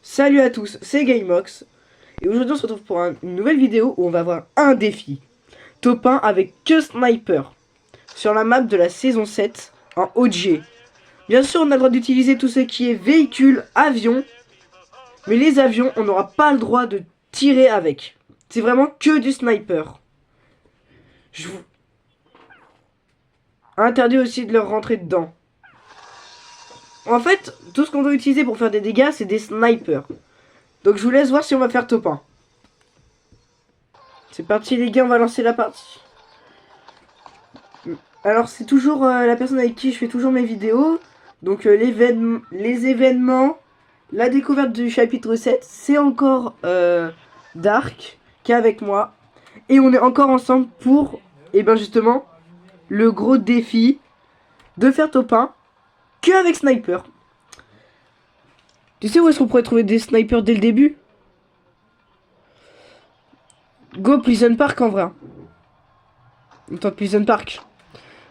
Salut à tous, c'est GameOx et aujourd'hui on se retrouve pour une nouvelle vidéo où on va avoir un défi. Top 1 avec que Sniper sur la map de la saison 7 en OG. Bien sûr on a le droit d'utiliser tout ce qui est véhicule, avion, mais les avions on n'aura pas le droit de tirer avec. C'est vraiment que du sniper. Je vous interdit aussi de leur rentrer dedans. En fait, tout ce qu'on doit utiliser pour faire des dégâts c'est des snipers. Donc je vous laisse voir si on va faire top 1. C'est parti les gars, on va lancer la partie. Alors c'est toujours la personne avec qui je fais toujours mes vidéos. Donc les événements, la découverte du chapitre 7, c'est encore Dark qui est avec moi. Et on est encore ensemble pour, et ben justement, le gros défi de faire top 1 que avec Sniper. Tu sais où est-ce qu'on pourrait trouver des snipers dès le début? Go Pleasant Park en vrai. En tant que Pleasant Park.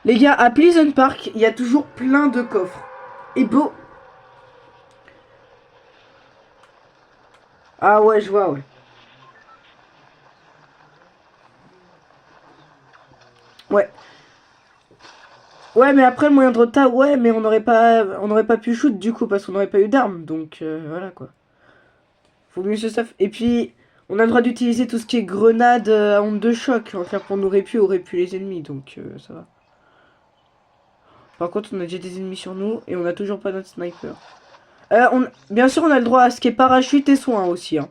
Les gars, à Pleasant Park, il y a toujours plein de coffres. Et beau. Ah ouais, je vois, ouais. Ouais. Ouais, mais après, le moyen de retard, ouais, mais on n'aurait pas pu shoot du coup, parce qu'on n'aurait pas eu d'armes. Donc, voilà, quoi. Faut mieux se staff. Et puis, on a le droit d'utiliser tout ce qui est grenade à onde de choc. En faire pour nous aurait pu les ennemis, donc ça va. Par contre, on a déjà des ennemis sur nous, et on a toujours pas notre sniper. Bien sûr, on a le droit à ce qui est parachute et soin aussi, hein.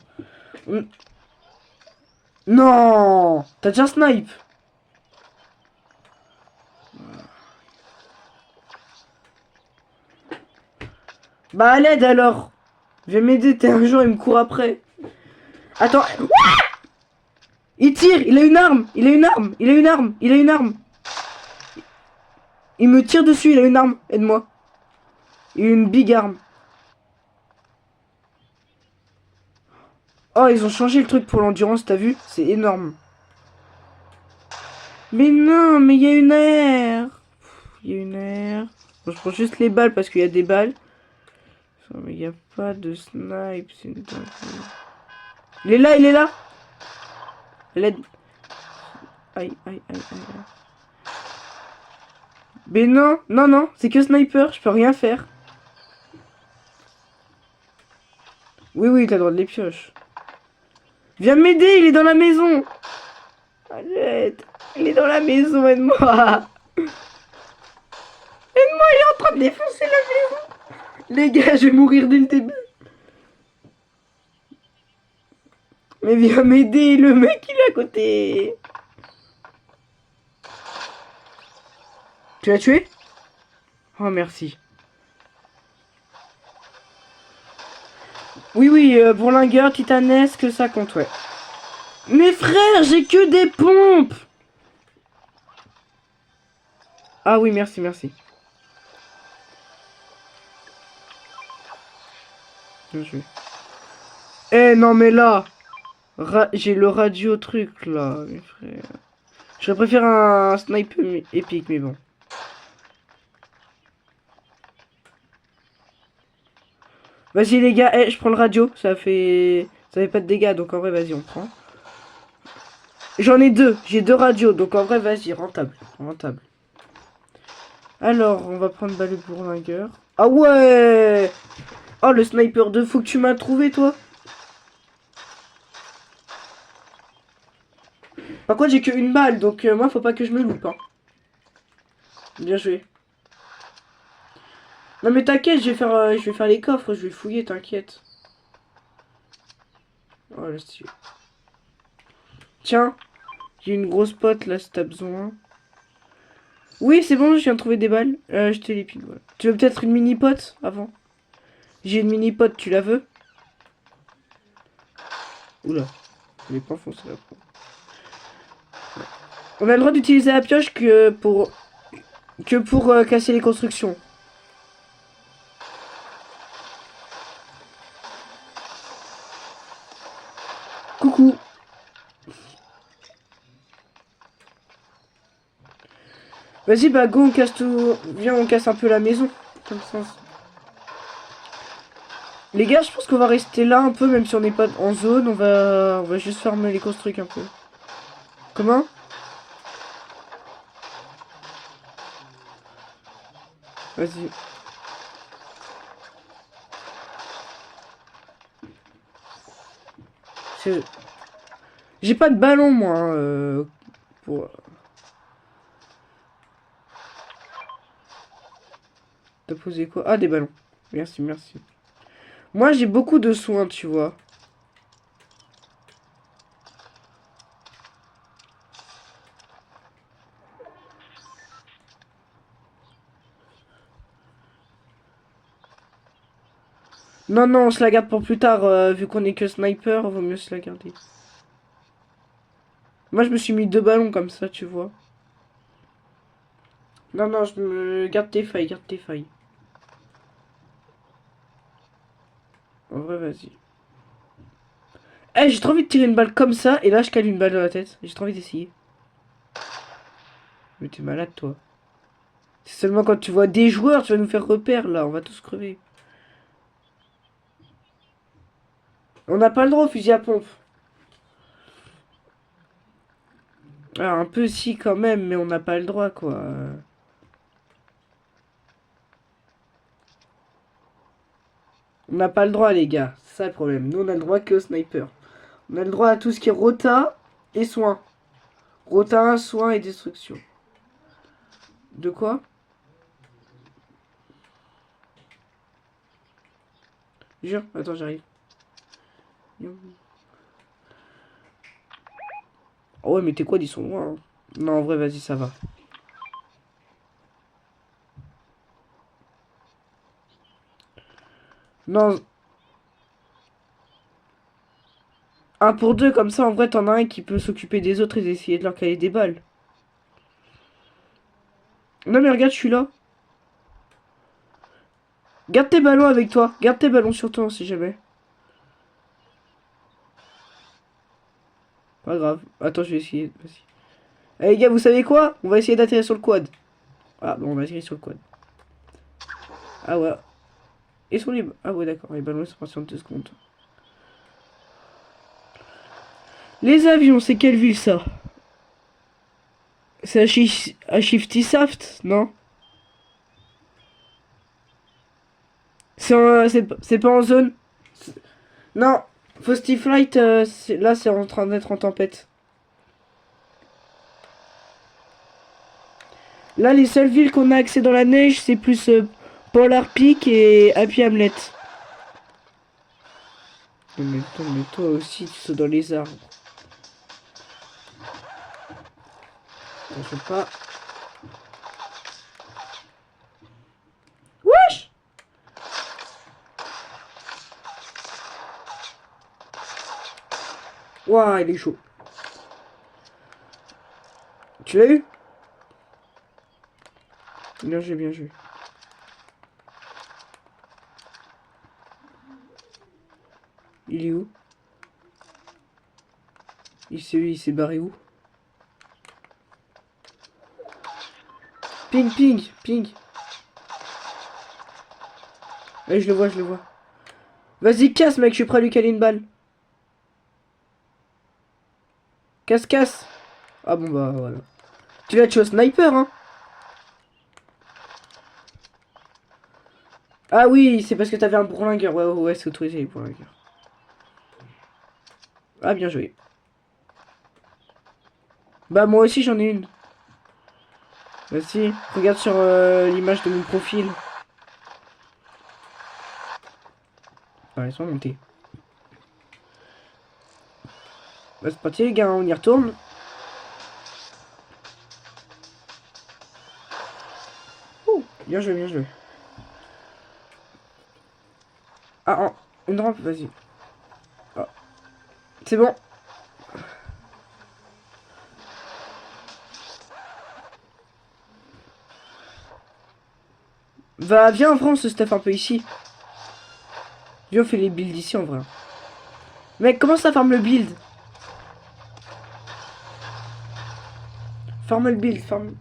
Non, t'as déjà un snipe. Bah à l'aide alors. Je vais m'aider, t'es un jour il me court après. Attends. Il tire, il a une arme, il a une arme, il a une arme, il a une arme. Il me tire dessus, il a une arme, aide-moi. Il a une big arme. Oh, ils ont changé le truc pour l'endurance, t'as vu? C'est énorme. Mais non, mais il y a une aire. Il y a une aire. Bon, je prends juste les balles parce qu'il y a des balles. Mais il n'y a pas de snipe. Il est là, il est là. L'aide. Aïe, aïe, aïe, aïe. Mais non, non, non, c'est que sniper, je peux rien faire. Oui, oui, t'as le droit de les pioches. Viens m'aider, il est dans la maison. Arrête, il est dans la maison, aide-moi. Aide-moi, il est en train de défoncer la maison. Les gars, je vais mourir dès le début. Mais viens m'aider, le mec, il est à côté. Tu l'as tué? Oh, merci. Oui, oui, bourlingueur, titanesque, ça compte, ouais. Mais frère, j'ai que des pompes. Ah oui, merci, merci. Bien joué. Eh, non, mais là, j'ai le radio truc, là, mes frères. Je préfère un snipe épique, mais bon. Vas-y, les gars, je prends le radio. Ça fait pas de dégâts, donc en vrai, vas-y, on prend. J'en ai deux. J'ai deux radios, donc en vrai, vas-y, rentable. Rentable. Alors, on va prendre le bourlingueur. Ah ouais! Oh, le sniper de fou que tu m'as trouvé, toi. Par contre, j'ai qu'une balle, donc moi, faut pas que je me loupe. Hein. Bien joué. Non, mais t'inquiète, je vais faire les coffres, je vais fouiller, t'inquiète. Oh, là, c'est... Tiens, j'ai une grosse pote, là, si t'as besoin. Oui, c'est bon, je viens de trouver des balles. Je te les pile, voilà. Tu veux peut-être une mini-pote, avant? J'ai une mini-pote, tu la veux? Oula, elle est pas foncée, là. On a le droit d'utiliser la pioche que pour casser les constructions. Coucou. Vas-y, bah go, on casse tout. Viens, on casse un peu la maison. Comme ça. Les gars, je pense qu'on va rester là un peu, même si on n'est pas en zone. On va juste fermer les construits un peu. Comment? Vas-y. J'ai pas de ballon, moi. Pour... T'as posé quoi? Ah, des ballons. Merci, merci. Moi, j'ai beaucoup de soins, tu vois. Non, non, on se la garde pour plus tard. Vu qu'on est que sniper, vaut mieux se la garder. Moi, je me suis mis 2 ballons comme ça, tu vois. Non, non, je me... Garde tes failles, garde tes failles. En vrai, vas-y. Eh, j'ai trop envie de tirer une balle comme ça, et là, je cale une balle dans la tête. J'ai trop envie d'essayer. Mais t'es malade, toi. C'est seulement quand tu vois des joueurs, tu vas nous faire repère, là. On va tous crever. On n'a pas le droit au fusil à pompe. Ah, un peu si, quand même, mais on n'a pas le droit, quoi. On n'a pas le droit, les gars. C'est ça le problème. Nous, on a le droit que au sniper. On a le droit à tout ce qui est rota et soin. Rota, soin et destruction. De quoi? Jure, attends, j'arrive. Oh ouais, mais tes quads, ils sont loin, hein. Non, en vrai, vas-y, ça va. Non, un pour deux, comme ça, en vrai, t'en as un qui peut s'occuper des autres et essayer de leur caler des balles. Non, mais regarde, je suis là. Garde tes ballons avec toi. Garde tes ballons sur toi, si jamais. Pas grave. Attends, je vais essayer. Vas-y. Eh, les gars, vous savez quoi? On va essayer d'atterrir sur le quad. Ah, bon, on va atterrir sur le quad. Ah ouais. Et sur les... Ah ouais, d'accord. Les ballons, sont partis en 2 secondes. Les avions, c'est quelle ville, ça? C'est à Shifty Shaft, non? C'est pas en zone? Non. Frosty Flight, là, c'est en train d'être en tempête. Là, les seules villes qu'on a accès dans la neige, c'est plus Polar Peak et Happy Hamlet. Mais toi aussi, tu sautes dans les arbres. Je sais pas. Wesh! Ouah, il est chaud. Tu l'as eu? Bien joué, bien joué. Il est où? Il s'est barré où? Ping, ping, ping. Allez, je le vois, je le vois. Vas-y, casse, mec, je suis prêt à lui caler une balle. Casse, casse. Ah bon, bah voilà. Tu l'as tué au sniper, hein? Ah oui, c'est parce que t'avais un bourlingueur. Ouais, ouais, ouais, c'est autorisé les bourlingueurs. Ah, bien joué. Bah, moi aussi, j'en ai une. Vas-y, regarde sur l'image de mon profil. Ah, ils sont montés. Bah, c'est parti, les gars, on y retourne. Ouh, bien joué, bien joué. Ah, une rampe, vas-y. Ah, c'est bon. Va, viens en vrai, on se stuff un peu ici. Viens, on fait les builds ici en vrai. Mec, comment ça farme le build? Farme le build, farme.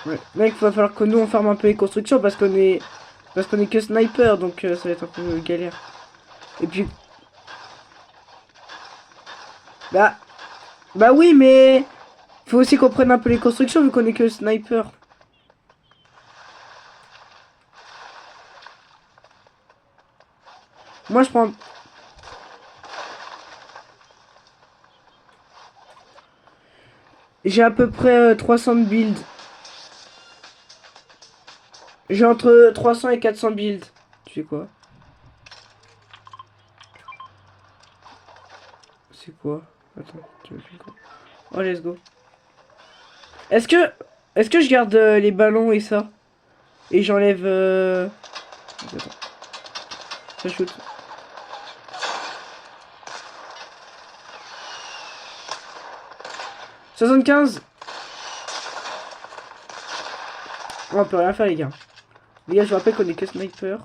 Ouais. Mec, va falloir que nous on ferme un peu les constructions parce qu'on est. Parce qu'on est que sniper, donc ça va être un peu galère. Et puis. Bah. Bah oui, mais. Faut aussi qu'on prenne un peu les constructions vu qu'on est que sniper. Moi je prends. J'ai à peu près 300 builds. J'ai entre 300 et 400 builds. Tu fais quoi? C'est quoi? Attends, tu me fais quoi? Oh, let's go. Est-ce que... Est-ce que je garde les ballons et ça? Et j'enlève... Attends, ça shoot. 75. On peut rien faire, les gars. Les gars, je vous rappelle qu'on est que sniper.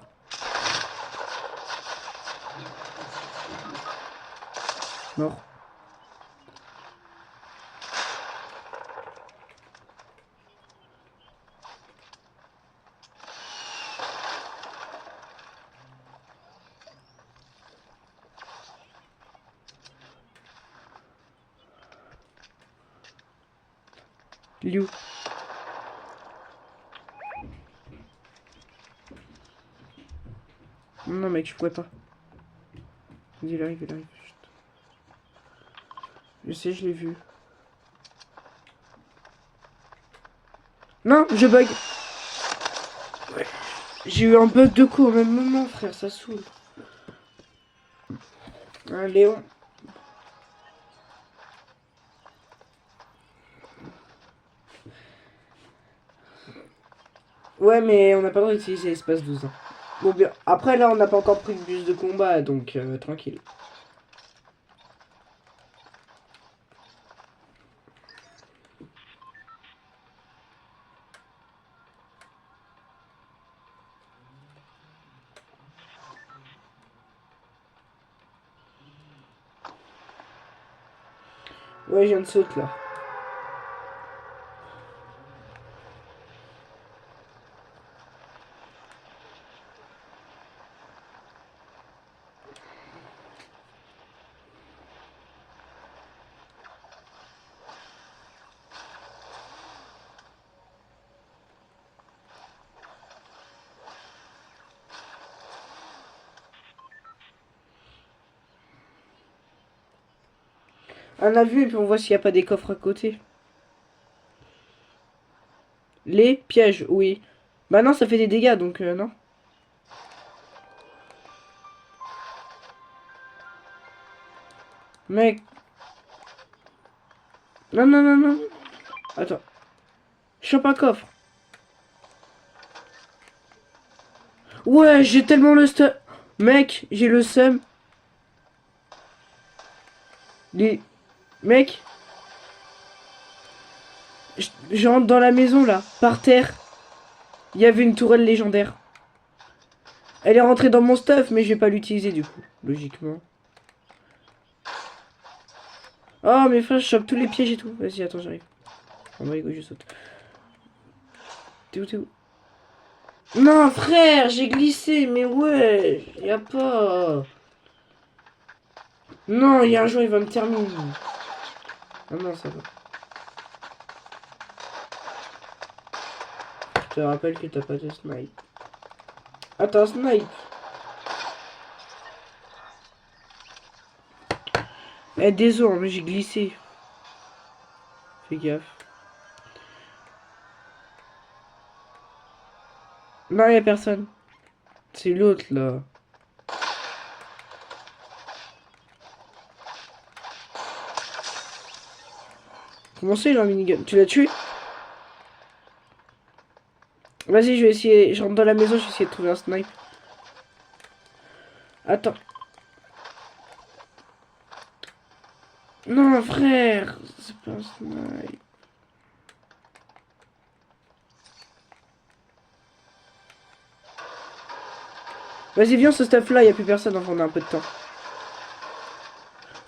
Mort. Liu. Non, mec, je pourrais pas. Il arrive, il arrive. Chut. Je sais, je l'ai vu. Non, je bug. Ouais. J'ai eu un bug de coup au même moment, frère, ça saoule. Un Léon. Ouais, mais on n'a pas le droit d'utiliser l'espace 12 ans. Bon, bien. Après, là, on n'a pas encore pris de bus de combat, donc tranquille. Ouais, je viens de sauter là. On a vu et puis on voit s'il n'y a pas des coffres à côté. Les pièges, oui. Bah non, ça fait des dégâts, donc non. Mec. Non, non, non, non. Attends. Chope un coffre. Ouais, j'ai tellement le seum. Mec, j'ai le seum. Les... Mec. Je rentre dans la maison, là. Par terre. Il y avait une tourelle légendaire. Elle est rentrée dans mon stuff, mais je vais pas l'utiliser, du coup. Logiquement. Oh, mes frères, je chope tous les pièges et tout. Vas-y, attends, j'arrive. Oh my god, je saute. T'es où, t'es où? Non, frère, j'ai glissé, mais ouais, y a pas. Non, il y a un jour, il va me terminer. Ah non, ça va. Je te rappelle que t'as pas de snipe. Attends, snipe. Eh, désolé, mais j'ai glissé. Fais gaffe. Non, y a personne. C'est l'autre, là. Comment c'est, là, minigun? Tu l'as tué? Vas-y, je vais essayer. Je rentre dans la maison, je vais essayer de trouver un snipe. Attends. Non, frère. C'est pas un snipe. Vas-y, viens, ce stuff-là, y a plus personne, enfin, on a un peu de temps.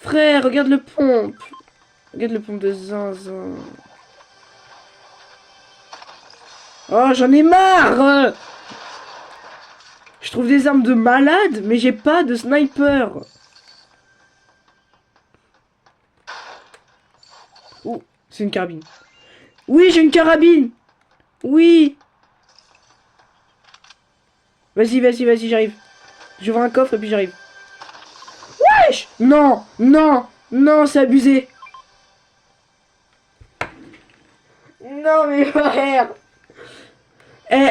Frère, regarde le pompe. Regarde le pompe de zinzin. Oh, j'en ai marre. Je trouve des armes de malade, mais j'ai pas de sniper. Oh, c'est une carabine. Oui, j'ai une carabine. Oui. Vas-y, vas-y, vas-y, j'arrive. J'ouvre un coffre et puis j'arrive. Wesh. Non, non, non, c'est abusé. Non, mais frère. Eh,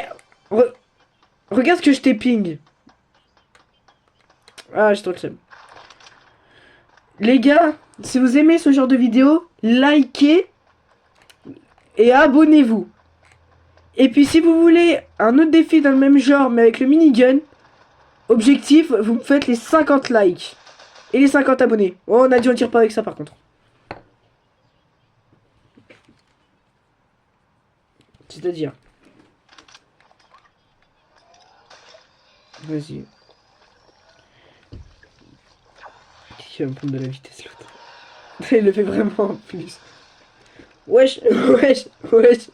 regarde ce que je t'ai ping. Ah, j'ai trop le seum. Les gars, si vous aimez ce genre de vidéo, likez et abonnez-vous. Et puis si vous voulez un autre défi dans le même genre, mais avec le minigun, objectif, vous me faites les 50 likes. Et les 50 abonnés. Oh, on a dit on tire pas avec ça par contre. C'est-à-dire. Vas-y. Qui va me prendre de la vitesse l'autre? Il le fait vraiment en plus. Wesh, wesh, wesh.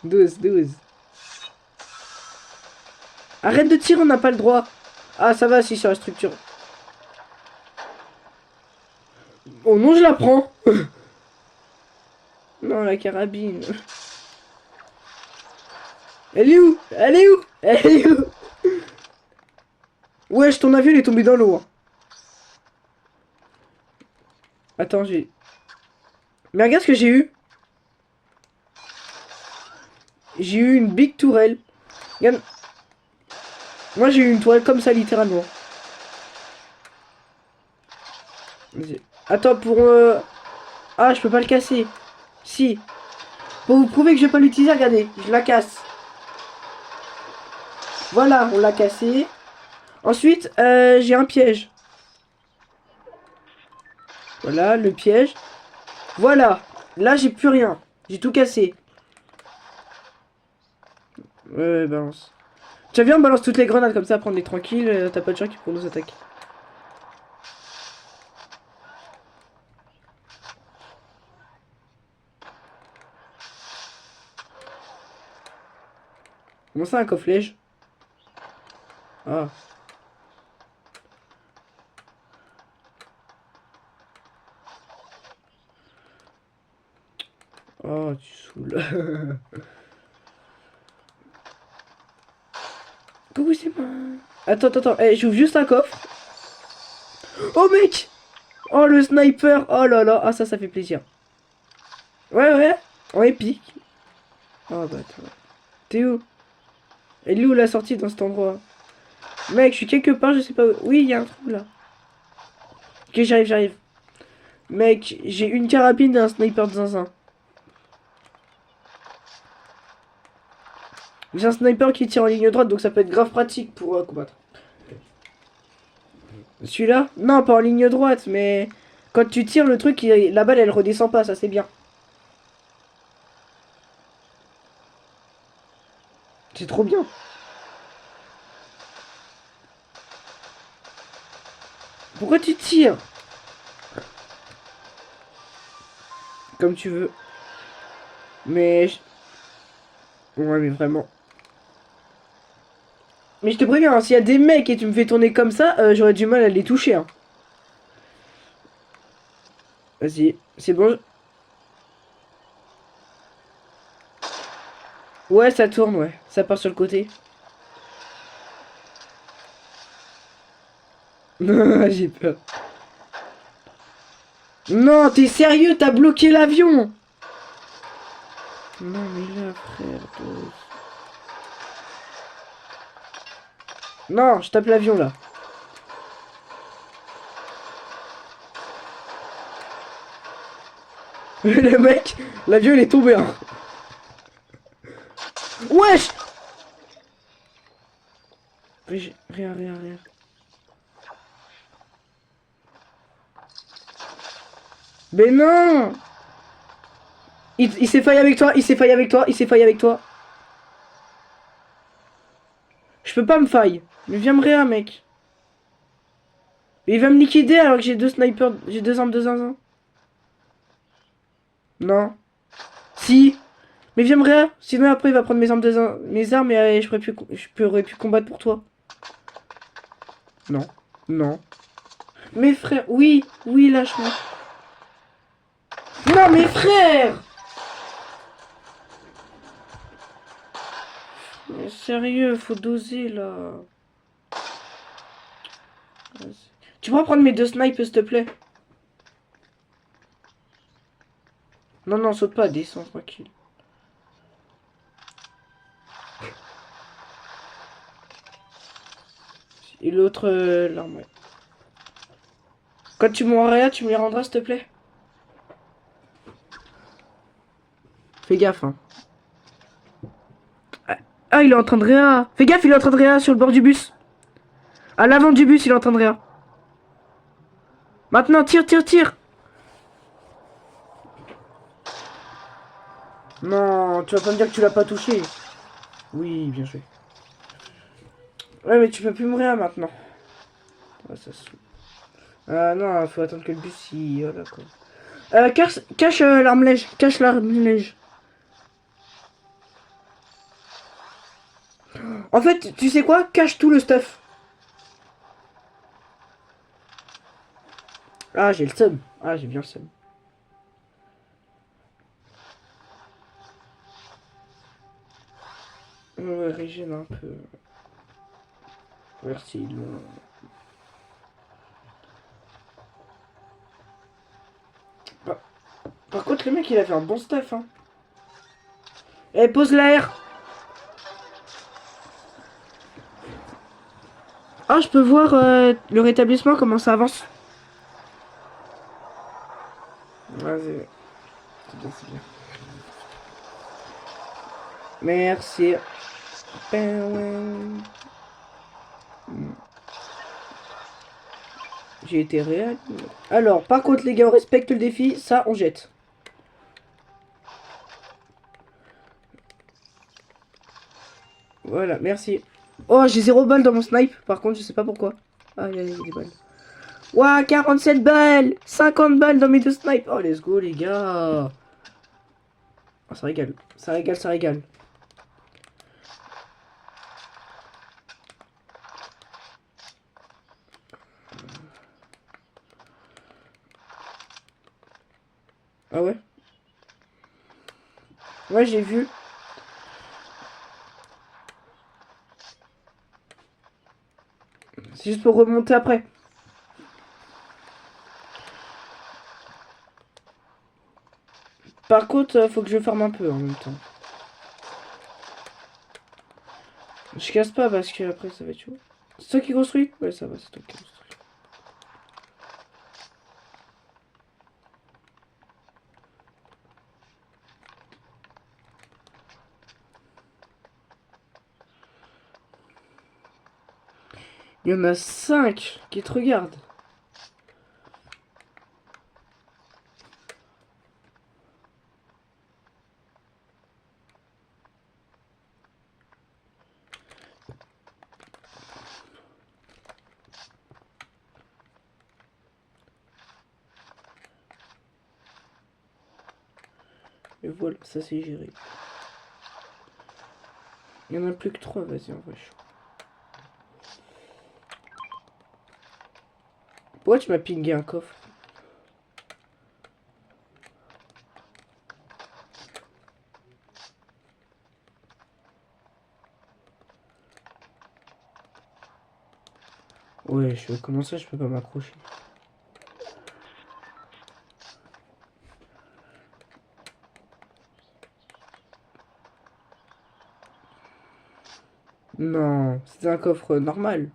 12, 12. Arrête de tirer, on n'a pas le droit. Ah, ça va si sur la structure. Oh non, je la prends. Non, la carabine. Elle est où? Elle est où? Elle est où? Wesh, ton avion il est tombé dans l'eau. Hein. Attends, j'ai... Mais regarde ce que j'ai eu. J'ai eu une big tourelle. Regarde. Moi j'ai eu une tourelle comme ça littéralement. Attends pour... Ah, je peux pas le casser. Si. Pour vous prouver que je vais pas l'utiliser, regardez. Je la casse. Voilà, on l'a cassé. Ensuite, j'ai un piège. Voilà, le piège. Voilà. Là, j'ai plus rien. J'ai tout cassé. Ouais, balance. Tiens, viens, on balance toutes les grenades comme ça, après on est tranquille. T'as pas de gens qui pourront nous attaquer. Comment ça, un coffre-flèche? Ah. Oh, tu saoules. Coucou, c'est moi. Attends, attends, attends. Eh, j'ouvre juste un coffre. Oh, mec! Oh, le sniper! Oh là là. Ah, ça fait plaisir. Ouais, ouais. En épique. Oh, bah, attends. T'es où? Elle est où la sortie dans cet endroit? Mec, je suis quelque part, je sais pas où. Oui, il y a un trou là. Ok, j'arrive, j'arrive. Mec, j'ai une carabine et un sniper de zinzin. J'ai un sniper qui tire en ligne droite, donc ça peut être grave pratique pour combattre. Celui-là? Non, pas en ligne droite, mais quand tu tires le truc, la balle elle redescend pas, ça c'est bien. C'est trop bien. Pourquoi tu tires? Comme tu veux. Mais... Ouais, mais vraiment. Mais je te préviens, hein, s'il y a des mecs et tu me fais tourner comme ça, j'aurais du mal à les toucher. Hein. Vas-y, c'est bon. Ouais, ça tourne, ouais. Ça part sur le côté. J'ai peur. Non, t'es sérieux? T'as bloqué l'avion? Non, mais là, frère... Non, je tape l'avion, là. Le mec, l'avion, il est tombé, hein. Wesh! Rien, rien, rien. Mais non! Il s'est failli avec toi, il s'est failli avec toi, il s'est failli avec toi. Je peux pas me faille. Mais viens me réa, mec. Mais il va me liquider alors que j'ai deux snipers, j'ai deux armes de zinzin. Non. Si. Mais viens me réa. Sinon après il va prendre mes armes et je pourrais plus combattre pour toi. Non. Non. Mes frères. Oui. Oui, lâche-moi. Non, mes frères. Mais sérieux, faut doser là. Tu pourras prendre mes 2 snipes s'il te plaît? Non, non, saute pas, descends, tranquille. Et l'autre, l'arme, ouais. Quand tu m'auras, tu me les rendras, s'il te plaît? Fais gaffe, hein. Ah, il est en train de réa. Fais gaffe, il est en train de réa sur le bord du bus. À l'avant du bus, il est en train de réa. Maintenant, tire, tire, tire. Non, tu vas pas me dire que tu l'as pas touché. Oui, bien joué. Ouais, mais tu peux plus mourir maintenant. Ah, ça se... Ah non, faut attendre que le bus il... Voilà quoi. Cache l'arme-lège. Cache l'arme-lège. En fait, tu sais quoi? Cache tout le stuff. Ah, j'ai le seum. Ah, j'ai bien le seum. Ouais, régène un peu. Merci. Par contre, le mec, il a fait un bon stuff, hein. Eh, pose l'air. Ah, je peux voir le rétablissement, comment ça avance. Vas-y. C'est bien, c'est bien. Merci. J'ai été réel. Alors, par contre, les gars, on respecte le défi. Ça, on jette. Voilà, merci. Oh, j'ai 0 balles dans mon snipe. Par contre, je sais pas pourquoi. Ah, il y a des balles. Ouah, 47 balles 50 balles dans mes 2 snipes. Oh, let's go, les gars. Oh, ça régale. Ça régale, ça régale. Ah ouais? Ouais, j'ai vu. C'est juste pour remonter après. Par contre, faut que je farme un peu en même temps. Je casse pas parce que après ça va être chaud. C'est toi qui construis? Ouais, ça va, c'est toi qui construis. Il y en a 5 qui te regardent. Et voilà, ça c'est géré. Il y en a plus que 3, vas-y, en vrai. Pourquoi tu m'as pingé un coffre? Ouais, comment ça je peux pas m'accrocher? Non, c'est un coffre normal.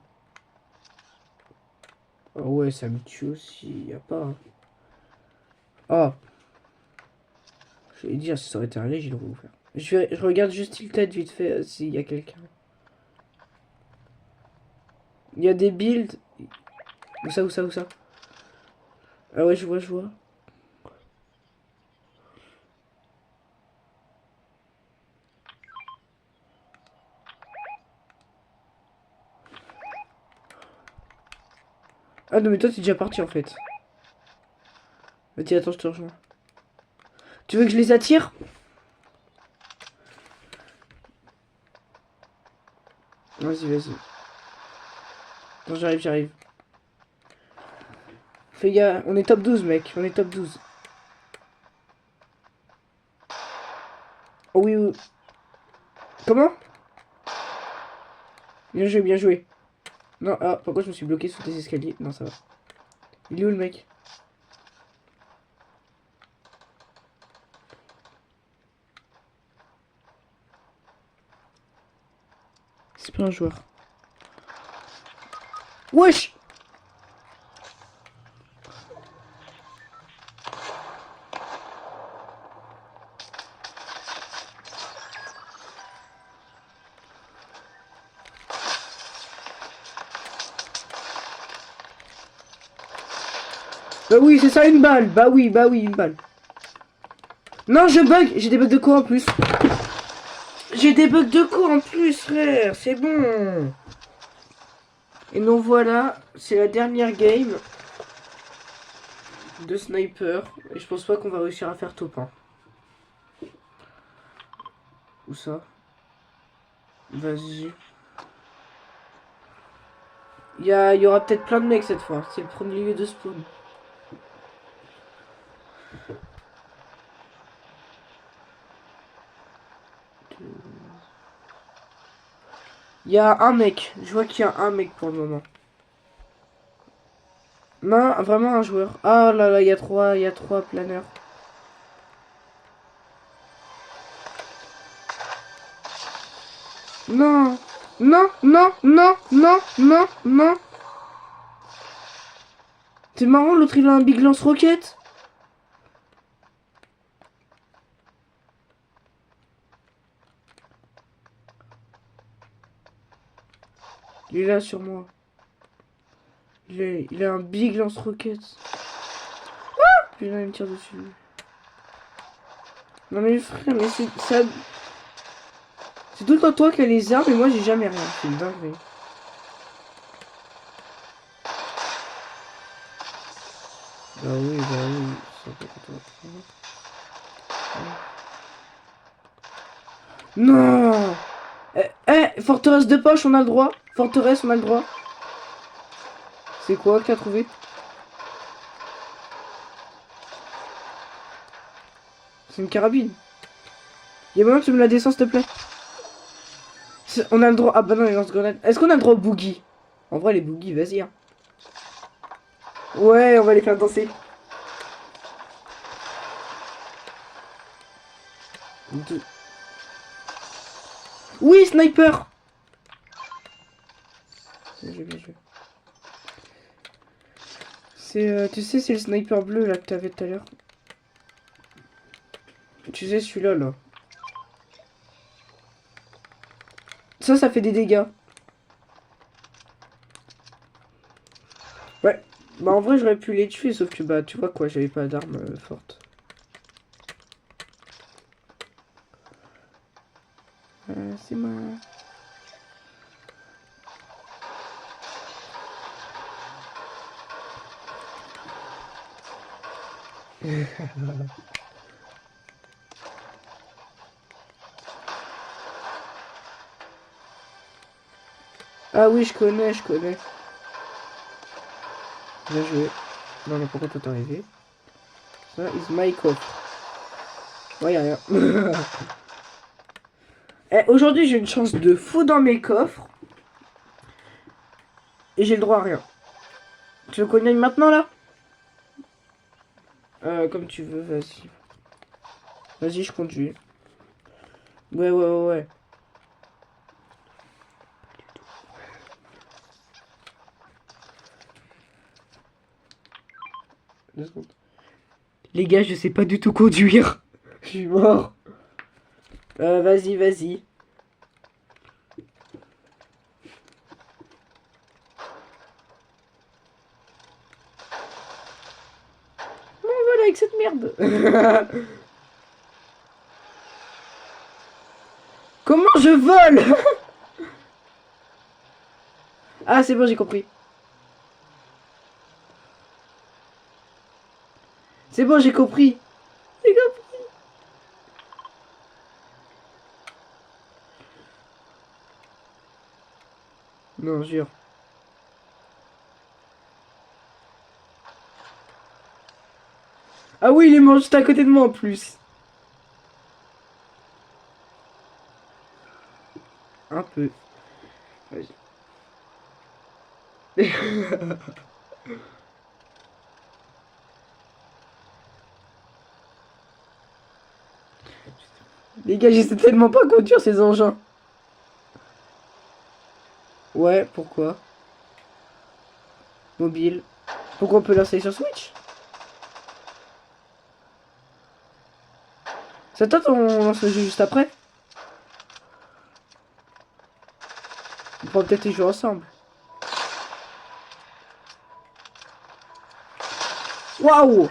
Ah ouais, ça me tue aussi, y a pas. Ah, je vais dire, si ça aurait été un léger, il l'aurais ouvert. Je regarde juste il tête vite fait s'il y a quelqu'un. Il y a des builds. Où ça, où ça, où ça? Ah ouais, je vois, je vois. Ah non, mais toi, t'es déjà parti en fait. Vas-y, attends, je te rejoins. Tu veux que je les attire? Vas-y, vas-y. Non, j'arrive, j'arrive. Fais gars, on est top 12, mec. On est top 12. Oh oui, oui. Comment? Bien joué, bien joué. Non, ah, pourquoi je me suis bloqué sous tes escaliers? Non, ça va. Il est où le mec? C'est pas un joueur. Wesh! Bah oui, c'est ça, une balle. Bah oui, une balle. Non, je bug. J'ai des bugs de quoi en plus? J'ai des bugs de quoi en plus, frère? C'est bon. Et donc voilà, c'est la dernière game de sniper. Et je pense pas qu'on va réussir à faire top 1. Où ça? Vas-y. Il y aura peut-être plein de mecs cette fois. C'est le premier lieu de spawn. Il y a un mec. Je vois qu'il y a un mec pour le moment. Non, vraiment un joueur. Ah là là, il y a trois planeurs. Non, non, non, non, non, non, non. C'est marrant, l'autre il a un big lance-roquette. Il est là sur moi. Il a un big lance-roquette. Puis là, il me tire dessus. Non mais frère, mais c'est ça. C'est tout le temps toi qui as les armes et moi j'ai jamais rien. C'est une dinguerie. Bah oui, c'est pas pour toi. Non. Forteresse de poche, on a le droit. Forteresse, on a le droit. C'est quoi que t'as trouvé? C'est une carabine. Y'a moyen que tu me la descends, s'il te plaît? On a le droit. Ah bah non, les lance-grenades. Est-ce qu'on a le droit aux boogies? En vrai, les boogies, vas-y. Hein. Ouais, on va les faire danser. Deux. Oui, sniper! Bien joué. C'est, tu sais, c'est le sniper bleu là que t'avais tout à l'heure. Tu sais, celui-là, là. Ça fait des dégâts. Ouais. Bah en vrai, j'aurais pu les tuer, sauf que bah tu vois quoi, j'avais pas d'arme forte. C'est moi. Ah oui, je connais, je connais. Bien joué. Non, mais pourquoi toi t'es arrivé? Ça is my coffre. Ouais, y'a rien. Aujourd'hui, j'ai une chance de fou dans mes coffres. Et j'ai le droit à rien. Tu veux qu'on y aille maintenant, là? Comme tu veux, vas-y. Vas-y, je conduis. Ouais. Deux secondes. Les gars, je sais pas du tout conduire. Je suis mort. Vas-y. Voilà, avec cette merde. Comment je vole? Ah, c'est bon, j'ai compris. C'est bon, j'ai compris. J'ai compris. Non, jure. Ah oui, il est mort juste à côté de moi en plus. Un peu. Vas-y. Les gars, je sais tellement pas conduire ces engins. Ouais, pourquoi? Mobile. Pourquoi on peut l'installer sur Switch? Ça tente, on lance le jeu juste après? On pourra peut-être y jouer ensemble. Waouh!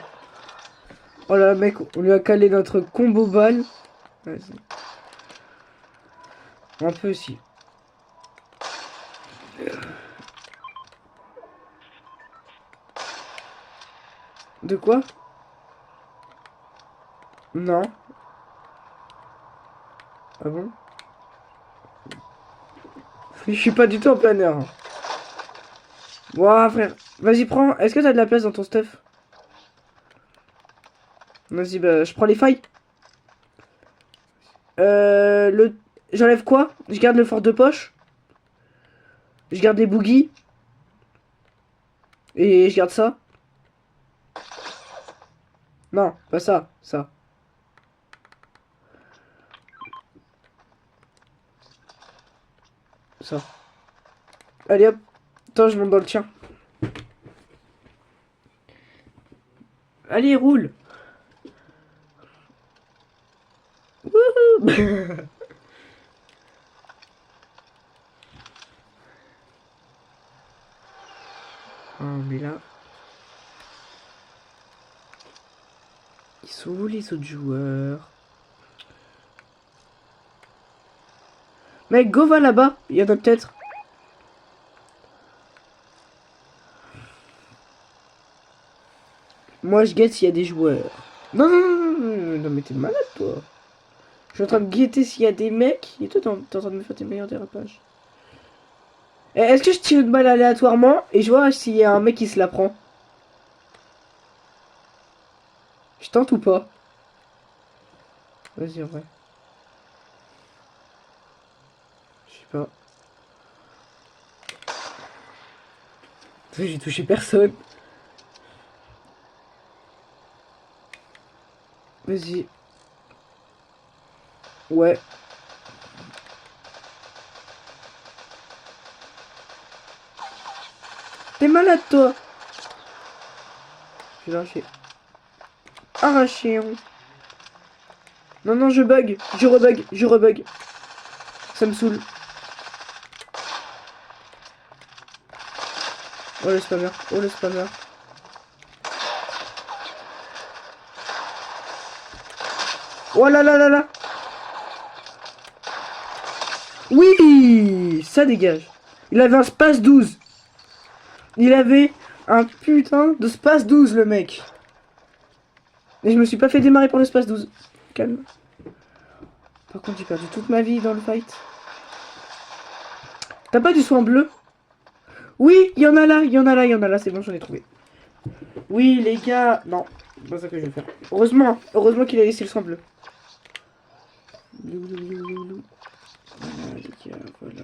Oh là là, mec, on lui a calé notre combo balle. Vas-y. Un peu aussi. De quoi? Non. Ah bon? Je suis pas du tout en planeur. Ouah, frère. Vas-y, prends. Est-ce que t'as de la place dans ton stuff? Vas-y, bah, je prends les failles. Le... J'enlève quoi? Je garde le fort de poche. Je garde les boogies. Et je garde ça. Non, pas ça. Ça. Ça. Allez hop. Attends, je monte dans le tien. Allez, roule. Wouhou. Oh, mais là... Ils sont où les autres joueurs? Mec, go va là-bas. Il y en a peut-être. Moi, je guette s'il y a des joueurs. Non, non, non, non, non, non, non, mais t'es malade, toi. Je suis en train de guetter s'il y a des mecs. Et toi, t'es en train de me faire tes meilleurs dérapages. Eh, est-ce que je tire une balle aléatoirement et je vois s'il y a un mec qui se la prend? Je tente ou pas? Vas-y, en vrai. Je sais pas. J'ai touché personne. Vas-y. Ouais. T'es malade, toi. Je vais lâcher. Arraché, hein. Non, non, je bug. Je rebug. Je rebug. Ça me saoule. Oh le spammer. Oh le spammer. Oh là là là là. Oui, ça dégage. Il avait un space 12. Il avait un putain de space 12, le mec. Et je me suis pas fait démarrer pour le space 12. Calme. Par contre, j'ai perdu toute ma vie dans le fight. T'as pas du soin bleu? Oui, il y en a là, il y en a là, il y en a là. C'est bon, j'en ai trouvé. Oui, les gars. Non, c'est pas ça que je vais faire. Heureusement, heureusement qu'il a laissé le soin bleu. Voilà, les gars, voilà.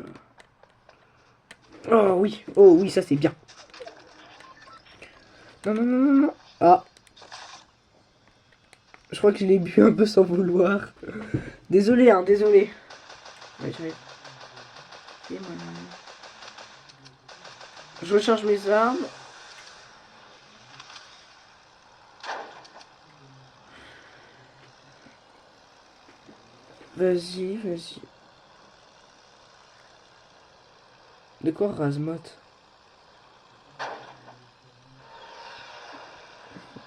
Oh oui, ça c'est bien. Non, non, non, non, non. Ah, je crois que je l'ai bu un peu sans vouloir. Désolé, hein, désolé. Ouais, je recharge mes armes. Vas-y, vas-y. De quoi Razmot?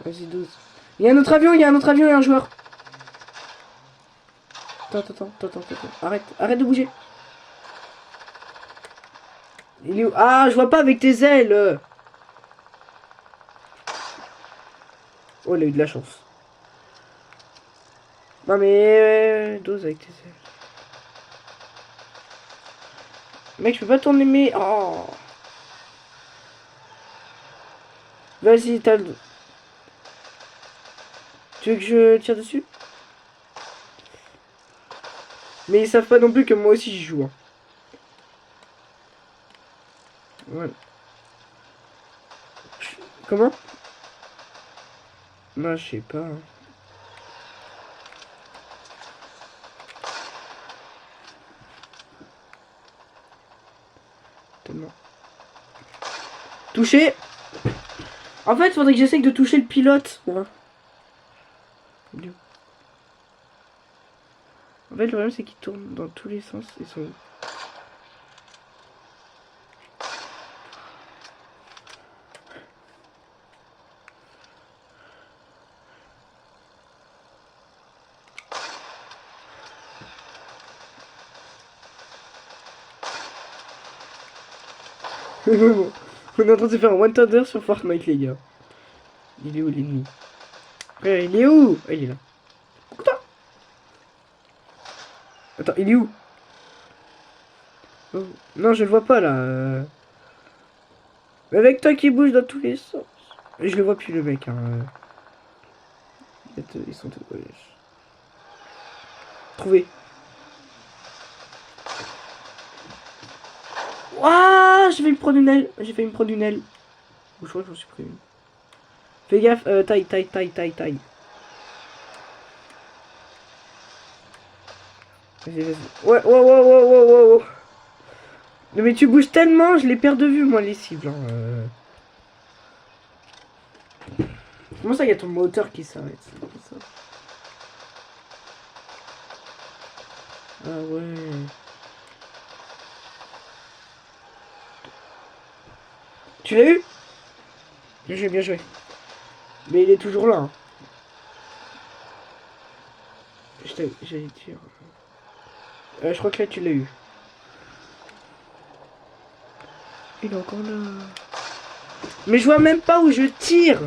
Vas-y, 12. Il y a un autre avion, il y a un autre avion et un joueur. Attends. Arrête, arrête de bouger. Il est où? Ah, je vois pas avec tes ailes. Oh, il a eu de la chance. Non mais... 12 avec tes ailes. Mec, je peux pas tourner mes... Oh. Vas-y, t'as le... Tu veux que je tire dessus? Mais ils savent pas non plus que moi aussi j'y joue. Hein. Ouais. Comment? Non, je sais pas. Hein. Tellement. Toucher. En fait, il faudrait que j'essaye de toucher le pilote. Ouais. En fait, le problème, c'est qu'il tourne dans tous les sens. Ils sont... On est en train de se faire un one thunder sur Fortnite, les gars. Il est où l'ennemi? Frère, il est où? Ah, il est là. Attends, il est où? Oh. Non, je le vois pas là. Mais avec toi qui bouge dans tous les sens. Je le vois plus, le mec. Hein. Ils sont tous. Trouvé. Ouah, j'ai failli me prendre une aile. J'ai failli me prendre une aile. Ou je crois que j'en suis pris une. Fais gaffe, taille. Vas-y. Ouais. Non, mais tu bouges tellement, je les perds de vue, moi, les cibles. Hein. Comment ça, il y a ton moteur qui s'arrête? Ça. Ah ouais. Tu l'as eu? Bien joué. Mais il est toujours là. Hein. J'allais dire. Je crois que là tu l'as eu. Il est encore là. Mais je vois même pas où je tire.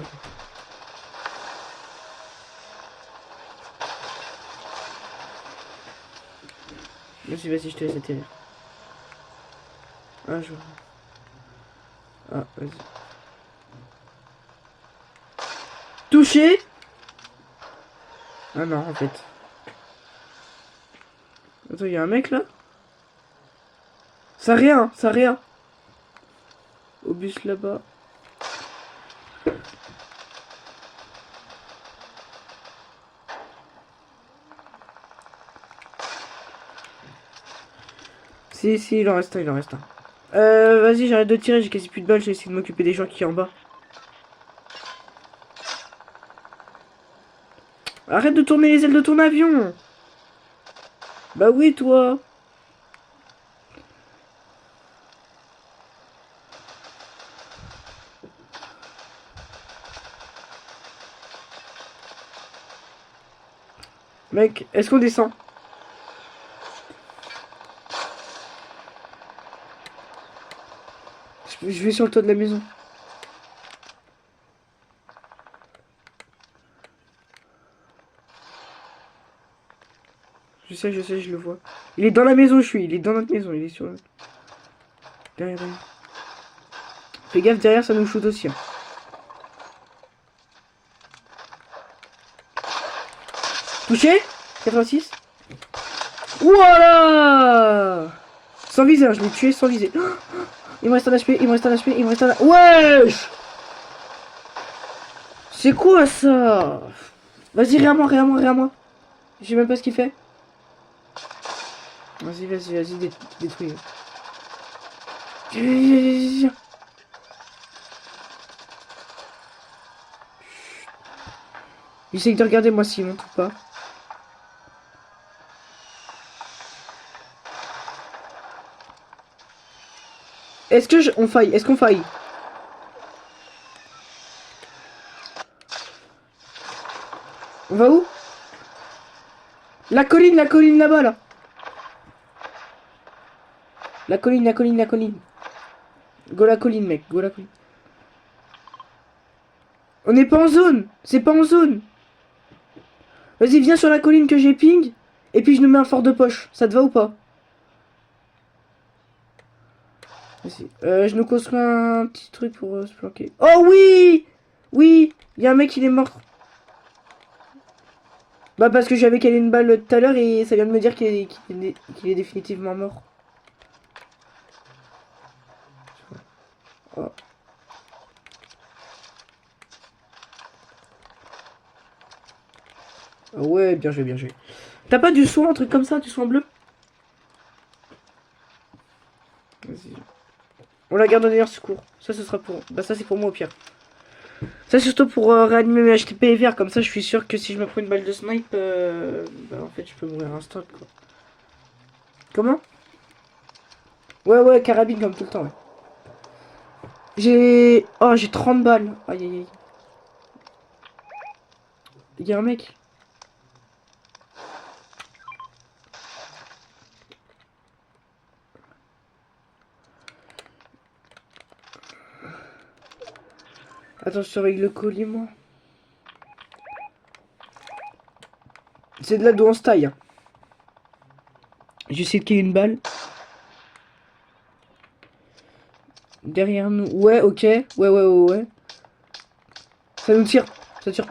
Vas-y, je te laisse atterrir. Ah, je vois. Ah, vas-y. Touché. Ah non, en fait. Attends, il y a un mec là? Ça rien. Au bus là-bas. Si, il en reste un. Vas-y, j'arrête de tirer, j'ai quasi plus de balles, j'ai essayé de m'occuper des gens qui sont en bas. Arrête de tourner les ailes de ton avion. Bah oui, toi. Mec, est-ce qu'on descend? Je vais sur le toit de la maison. Je sais, je le vois. Il est dans la maison, il est dans notre maison, il est sur... Derrière. Fais gaffe, derrière, ça nous shoot aussi. Hein. Touché 86. Voilà. Sans viser, hein, je l'ai tué sans viser. Il me reste un HP, Wesh. C'est quoi ça? Vas-y, rien à moi. Je sais même pas ce qu'il fait. Vas-y, détruis. Viens. J'essaye de regarder moi s'il monte ou pas. Est-ce qu'on faille? On va où? La colline là-bas là. La colline. Go la colline, mec, go la colline. On n'est pas en zone. C'est pas en zone. Vas-y, viens sur la colline que j'ai ping. Et puis je nous mets un fort de poche. Ça te va ou pas? Vas-y. Je nous construis un petit truc pour se planquer. Oh oui! Oui! Il y a un mec, il est mort. Bah parce que j'avais calé une balle tout à l'heure et ça vient de me dire qu'il est définitivement mort. Oh. Ah ouais, bien joué, bien joué. T'as pas du soin, un truc comme ça, du soin bleu? Vas-y. On la garde en dernier secours. Ça, ce sera pour... Bah ça, c'est pour moi au pire. Ça, c'est surtout pour réanimer mes HTP verts. Comme ça, je suis sûr que si je me prends une balle de snipe, bah en fait, je peux mourir instant, quoi. Comment? Ouais, ouais, carabine comme tout le temps, ouais. J'ai... Oh, j'ai 30 balles. Aïe, aïe, aïe. Il y a un mec. Attends, je surveille le colis, moi. C'est de là d'où on se taille. Hein. J'essaie de qu'il y ait une balle. Derrière nous. Ouais, ok. Ouais, ouais, ouais, ouais. Ça nous tire. Ça tire.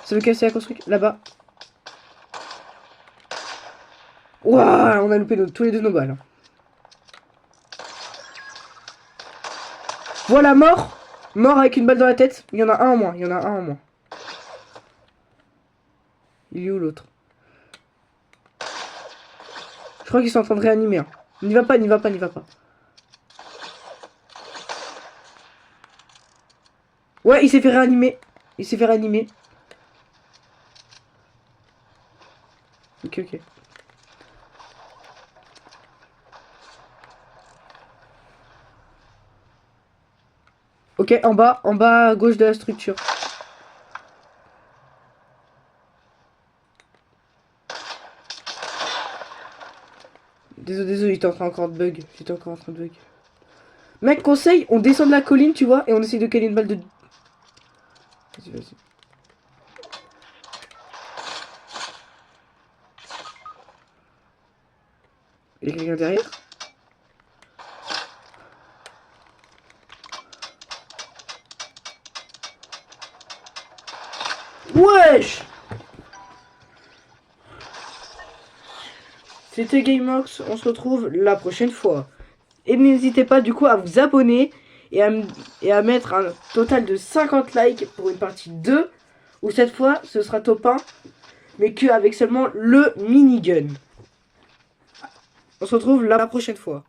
Ça veut casser la construction. Là-bas. Ouah, on a loupé tous les deux nos balles. Voilà, mort. Mort avec une balle dans la tête. Il y en a un en moins. Il y en a un en moins. Il est où l'autre? Je crois qu'ils sont en train de réanimer. Hein. N'y va pas, n'y va pas, n'y va pas. Ouais, il s'est fait réanimer. Il s'est fait réanimer. Ok, ok. Ok, en bas à gauche de la structure. Désolé, désolé, j'étais encore de bug. J'étais encore en train de bug. Mec, conseil, on descend de la colline, tu vois, et on essaye de caler une balle de... Vas-y, vas-y. Il y a quelqu'un derrière? Wesh! C'était GameOx, on se retrouve la prochaine fois. Et n'hésitez pas du coup à vous abonner et à mettre un total de 50 likes pour une partie 2. Où cette fois ce sera top 1, mais qu'avec seulement le minigun. On se retrouve la prochaine fois.